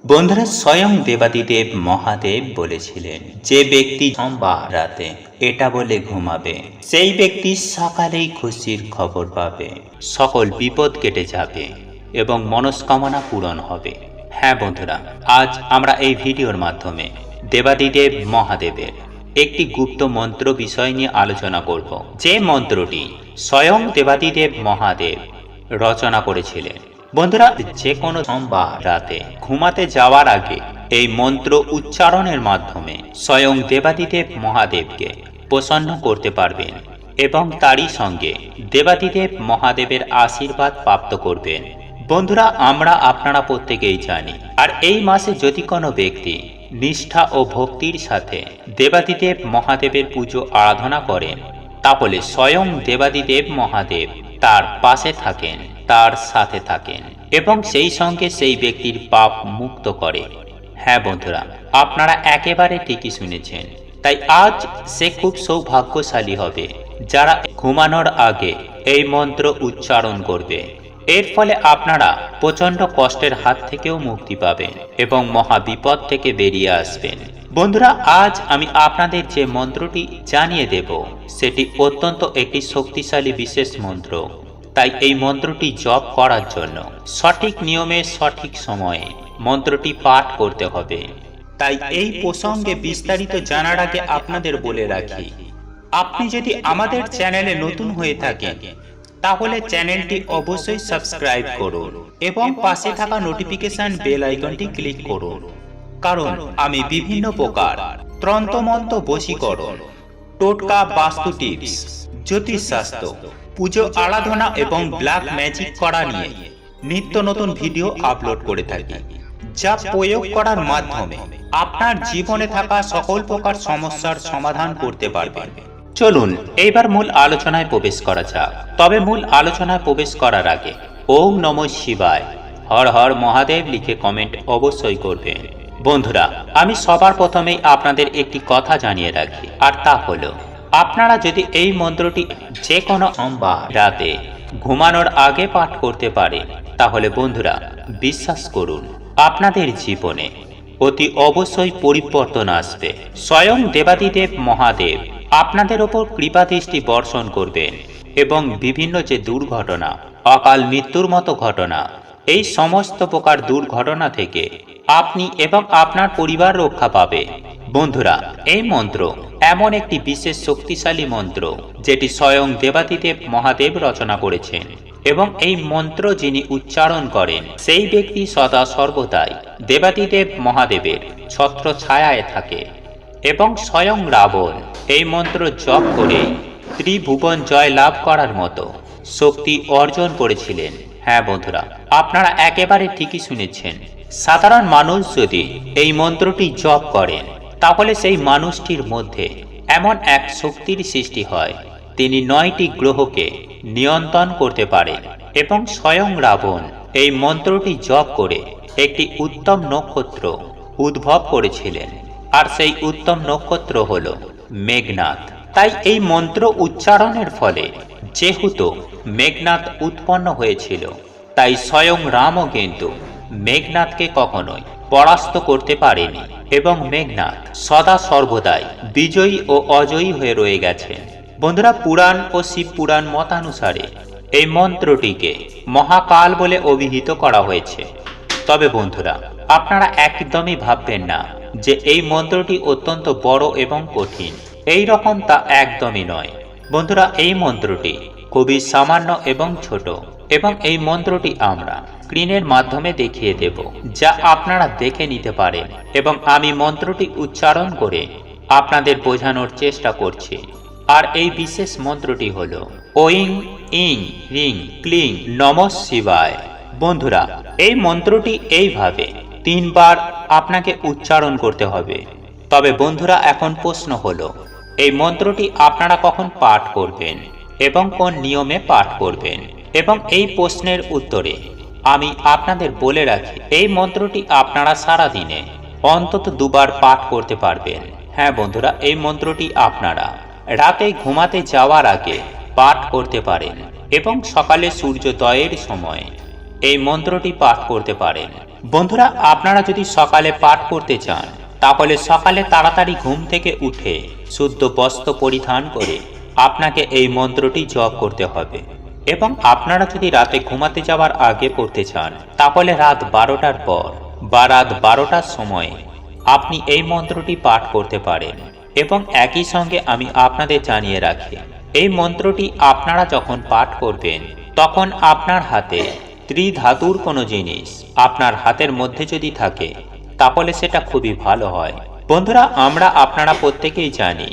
বন্ধুরা, স্বয়ং দেবাদিদেব মহাদেব বলেছিলেন, যে ব্যক্তি সোমবার রাতে এটা বলে ঘুমাবে, সেই ব্যক্তি সকালেই খুশির খবর পাবে, সকল বিপদ কেটে যাবে এবং মনস্কামনা পূরণ হবে। হ্যাঁ বন্ধুরা, আজ আমরা এই ভিডিওর মাধ্যমে দেবাদিদেব মহাদেবের একটি গুপ্ত মন্ত্র বিষয় নিয়ে আলোচনা করব, যে মন্ত্রটি স্বয়ং দেবাদিদেব মহাদেব রচনা করেছিলেন। বন্ধুরা, যে কোনো সোমবার রাতে ঘুমাতে যাওয়ার আগে এই মন্ত্র উচ্চারণের মাধ্যমে স্বয়ং দেবাদিদেব মহাদেবকে প্রসন্ন করতে পারবেন এবং তারই সঙ্গে দেবাদিদেব মহাদেবের আশীর্বাদ প্রাপ্ত করবেন। বন্ধুরা, আমরা আপনারা প্রত্যেকেই জানি, আর এই মাসে যদি কোনো ব্যক্তি নিষ্ঠা ও ভক্তির সাথে দেবাদিদেব মহাদেবের পুজো আরাধনা করেন, তাহলে স্বয়ং দেবাদিদেব মহাদেব তার পাশে থাকেন, তার সাথে থাকেন এবং সেই সঙ্গে সেই ব্যক্তির পাপ মুক্ত করে। হ্যাঁ বন্ধুরা, আপনারা একেবারে ঠিকই শুনেছেন। তাই আজ সে খুব সৌভাগ্যশালী হবে যারা ঘুমানোর আগে এই মন্ত্র উচ্চারণ করবে। এর ফলে আপনারা প্রচণ্ড কষ্টের হাত থেকেও মুক্তি পাবেন এবং মহাবিপদ থেকে বেরিয়ে আসবেন। বন্ধুরা, আজ আমি আপনাদের যে মন্ত্রটি জানিয়ে দেব, সেটি অত্যন্ত একটি শক্তিশালী বিশেষ মন্ত্র। তাই এই মন্ত্রটি জপ করার জন্য সঠিক নিয়মে সঠিক সময়ে মন্ত্রটি পাঠ করতে হবে। তাই এই প্রসঙ্গে বিস্তারিত জানার আগে আপনাদের বলে রাখি, আপনি যদি আমাদের চ্যানেলে নতুন হয়ে থাকেন তাহলে চ্যানেলটি অবশ্যই সাবস্ক্রাইব করুন এবং পাশে থাকা নোটিফিকেশন বেল আইকনটি ক্লিক করুন, কারণ আমি বিভিন্ন প্রকার তন্ত্রমন্ত্র, বশীকরণ, টোটকা, বাস্তু টিপস, জ্যোতিষশাস্ত্র, পুজো আরাধনা এবং ব্ল্যাক ম্যাজিক করা নিয়ে নিত্য নতুন ভিডিও আপলোড করে থাকি, যা প্রয়োগ করার মাধ্যমে আপনার জীবনে থাকা সকল প্রকার সমস্যার সমাধান করতে পারবেন। চলুন এইবার মূল আলোচনায় প্রবেশ করা যাক। তবে মূল আলোচনায় প্রবেশ করার আগে ওম নমঃ শিবায়, হর হর মহাদেব লিখে কমেন্ট অবশ্যই করবেন। বন্ধুরা, আমি সবার প্রথমেই আপনাদের একটি কথা জানিয়ে রাখি, আর তা হলো, আপনারা যদি এই মন্ত্রটি যে কোনো সোমবার রাতে ঘুমানোর আগে পাঠ করতে পারেন, তাহলে বন্ধুরা বিশ্বাস করুন, আপনাদের জীবনে অতি অবশ্যই পরিবর্তন আসবে। স্বয়ং দেবাদিদেব মহাদেব আপনাদের ওপর কৃপা দৃষ্টি বর্ষণ করবেন এবং বিভিন্ন যে দুর্ঘটনা, অকাল মৃত্যুর মতো ঘটনা, এই সমস্ত প্রকার দুর্ঘটনা থেকে আপনি এবং আপনার পরিবার রক্ষা পাবে। বন্ধুরা, এই মন্ত্র এমন একটি বিশেষ শক্তিশালী মন্ত্র যেটি স্বয়ং দেবাদিদেব মহাদেব রচনা করেছেন এবং এই মন্ত্র যিনি উচ্চারণ করেন, সেই ব্যক্তি সদা সর্বদাই দেবাদিদেব মহাদেবের ছত্র ছায়ায় থাকে এবং স্বয়ং রাবণ এই মন্ত্র জপ করে ত্রিভুবন জয় লাভ করার মতো শক্তি অর্জন করেছিলেন। হ্যাঁ বন্ধুরা, আপনারা একেবারে ঠিকই শুনেছেন। সাধারণ মানুষ যদি এই মন্ত্রটি জপ করেন, তাহলে সেই মানুষটির মধ্যে এমন এক শক্তির সৃষ্টি হয়, তিনি 9টি গ্রহকে নিয়ন্ত্রণ করতে পারেন এবং স্বয়ং রাবণ এই মন্ত্রটি জপ করে একটি উত্তম নক্ষত্র উদ্ভব করেছিলেন, আর সেই উত্তম নক্ষত্র হল মেঘনাদ। তাই এই মন্ত্র উচ্চারণের ফলে যেহেতু মেঘনাদ উৎপন্ন হয়েছিল, তাই স্বয়ং রামও কিন্তু মেঘনাদকে কখনোই পরাস্ত করতে পারেনি এবং মেঘনাদ সদা সর্বদাই বিজয়ী ও অজয়ী হয়ে রয়ে গেছেন। বন্ধুরা, পুরাণ ও শিব পুরাণ মতানুসারে এই মন্ত্রটিকে মহাকাল বলে অভিহিত করা হয়েছে। তবে বন্ধুরা, আপনারা একদমই ভাববেন না যে এই মন্ত্রটি অত্যন্ত বড় এবং কঠিন, এই রকম তা একদমই নয়। বন্ধুরা, এই মন্ত্রটি খুবই সামান্য এবং ছোট, এবং এই মন্ত্রটি আমরা স্ক্রিনের মাধ্যমে দেখিয়ে দেব, যা আপনারা দেখে নিতে পারেন এবং আমি মন্ত্রটি উচ্চারণ করে আপনাদের বোঝানোর চেষ্টা করছি। আর এই বিশেষ মন্ত্রটি হল ওং ইং রিং ক্লিং নমঃ শিবায়। বন্ধুরা, এই মন্ত্রটি এইভাবে 3 বার আপনাকে উচ্চারণ করতে হবে। তবে বন্ধুরা, এখন প্রশ্ন হলো, এই মন্ত্রটি আপনারা কখন পাঠ করবেন এবং কোন নিয়মে পাঠ করবেন? এবং এই প্রশ্নের উত্তরে আমি আপনাদের বলে রাখি, এই মন্ত্রটি আপনারা সারা দিনে অন্তত 2 বার পাঠ করতে পারবেন। হ্যাঁ বন্ধুরা, এই মন্ত্রটি আপনারা রাতে ঘুমাতে যাওয়ার আগে পাঠ করতে পারেন এবং সকালে সূর্যোদয়ের সময় এই মন্ত্রটি পাঠ করতে পারেন। বন্ধুরা, আপনারা যদি সকালে পাঠ করতে চান তাহলে সকালে তাড়াতাড়ি ঘুম থেকে উঠে শুদ্ধ বস্ত্র পরিধান করে আপনাকে এই মন্ত্রটি জপ করতে হবে। এবং আপনারা যদি রাতে ঘুমাতে যাওয়ার আগে পড়তে চান তাহলে রাত 12টার পর বা রাত 12টার সময় আপনি এই মন্ত্রটি পাঠ করতে পারেন। এবং একই সঙ্গে আমি আপনাদের জানিয়ে রাখি, এই মন্ত্রটি আপনারা যখন পাঠ করবেন তখন আপনার হাতে ত্রিধাতুর কোনো জিনিস আপনার হাতের মধ্যে যদি থাকে তাহলে সেটা খুবই ভালো হয়। বন্ধুরা, আপনারা প্রত্যেকেই জানি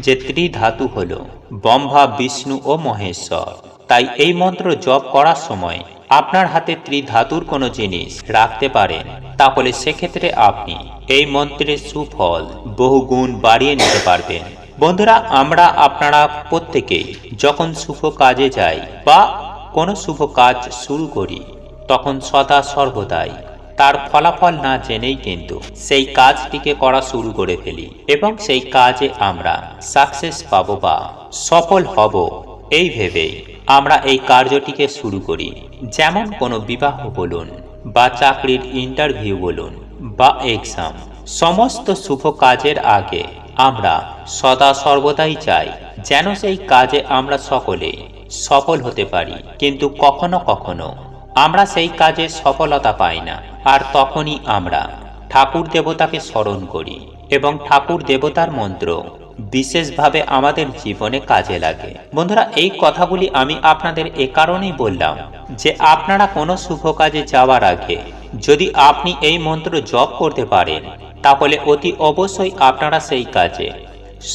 যে ত্রিধাতু হলো ব্রহ্মা, বিষ্ণু ও মহেশ্বর। তাই এই মন্ত্র জপ করার সময় আপনার হাতে ত্রিধাতুর কোনো জিনিস রাখতে পারেন, তাহলে সেক্ষেত্রে আপনি এই মন্ত্রের সুফল বহুগুণ বাড়িয়ে নিতে পারবেন। বন্ধুরা, আপনারা প্রত্যেকেই যখন শুভ কাজে যাই বা কোনো শুভ কাজ শুরু করি তখন সদা সর্বদাই তার ফলাফল না জেনেই কিন্তু সেই কাজটিকে করা শুরু করে ফেলি এবং সেই কাজে আমরা সাকসেস পাবো বা সফল হব এই ভেবেই আমরা এই কার্যটিকে শুরু করি। যেমন কোনো বিবাহ বলুন বা চাকরির ইন্টারভিউ বলুন বা এক্সাম, সমস্ত শুভ কাজের আগে আমরা সদা সর্বদাই চাই যেন সেই কাজে আমরা সকলে সফল হতে পারি। কিন্তু কখনো কখনো আমরা সেই কাজে সফলতা পাই না, আর তখনই আমরা ঠাকুর দেবতাকে স্মরণ করি এবং ঠাকুর দেবতার মন্ত্র বিশেষভাবে আমাদের জীবনে কাজে লাগে। বন্ধুরা, এই কথাগুলি আমি আপনাদের এ কারণেই বললাম যে আপনারা কোনো শুভ কাজে যাওয়ার আগে যদি আপনি এই মন্ত্র জপ করতে পারেন তাহলে অতি অবশ্যই আপনারা সেই কাজে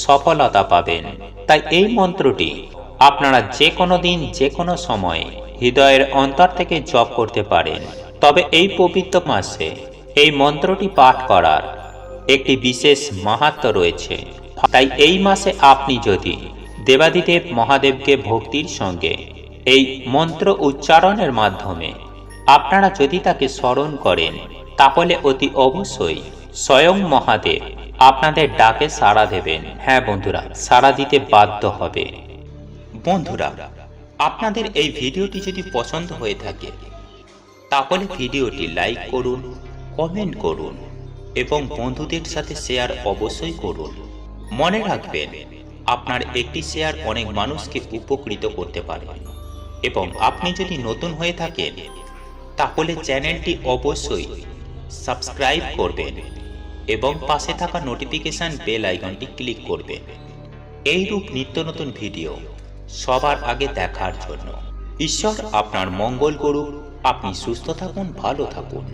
সফলতা পাবেন। তাই এই মন্ত্রটি আপনারা যে কোনো দিন যে কোনো সময়ে হৃদয়ের অন্তর থেকে জপ করতে পারেন। তবে এই পবিত্র মাসে এই মন্ত্রটি পাঠ করার একটি বিশেষ মাহাত্ম্য রয়েছে। তাই এই মাসে আপনি যদি দেবাদিদেব মহাদেবকে ভক্তির সঙ্গে এই মন্ত্র উচ্চারণের মাধ্যমে আপনারা যদি তাকে স্মরণ করেন তাহলে অতি অবশ্যই স্বয়ং মহাদেব আপনাদের ডাকে সাড়া দেবেন। হ্যাঁ বন্ধুরা, সাড়া দিতে বাধ্য হবে। বন্ধুরা, আপনাদের এই ভিডিওটি যদি পছন্দ হয়ে থাকে তাহলে ভিডিওটি লাইক করুন, কমেন্ট করুন এবং বন্ধুদের সাথে শেয়ার অবশ্যই করুন। মনে রাখবেন, আপনার একটি শেয়ার অনেক মানুষকে উপকৃত করতে পারে। এবং আপনি যদি নতুন হয়ে থাকেন তাহলে চ্যানেলটি অবশ্যই সাবস্ক্রাইব করবেন এবং পাশে থাকা নোটিফিকেশন বেল আইকনটি ক্লিক করবেন এইরূপ নিত্য নতুন ভিডিও সবার আগে দেখার জন্য। ঈশ্বর আপনার মঙ্গল করুক। আপনি সুস্থ থাকুন, ভালো থাকুন।